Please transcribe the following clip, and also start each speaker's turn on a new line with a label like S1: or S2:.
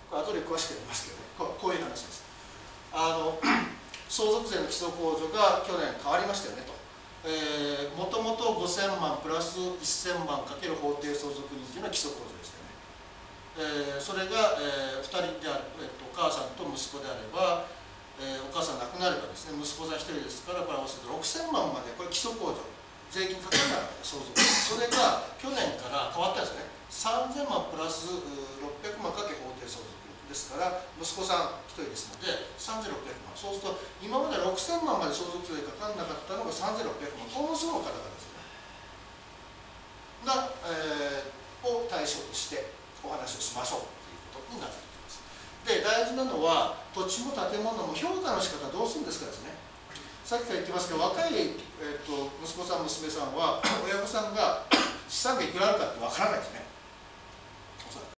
S1: これ後で詳しくやりますけどね、こういう話です。相続税の基礎控除が去年変わりましたよねと。もともと5000万プラス1000万かける法定相続人というのは基礎控除でしたよね。それが、2人である、お母さんと息子であれば、お母さん亡くなればですね、息子さん1人ですから、これ合わせて6000万まで、これ基礎控除、税金かからなかった相続、それが去年から変わったんですね。3000万プラス600万かけ法定相続ですから、息子さん1人ですので3600万、そうすると今まで6000万まで相続税かからなかったのが3600万、この層の方々ですねが、を対象としてお話をしましょうということになってきます。で、大事なのは土地も建物も評価の仕方どうするんですかですね。さっきから言ってますけど、若い、息子さん娘さんは親御さんが資産がいくらあるかってわからないですね。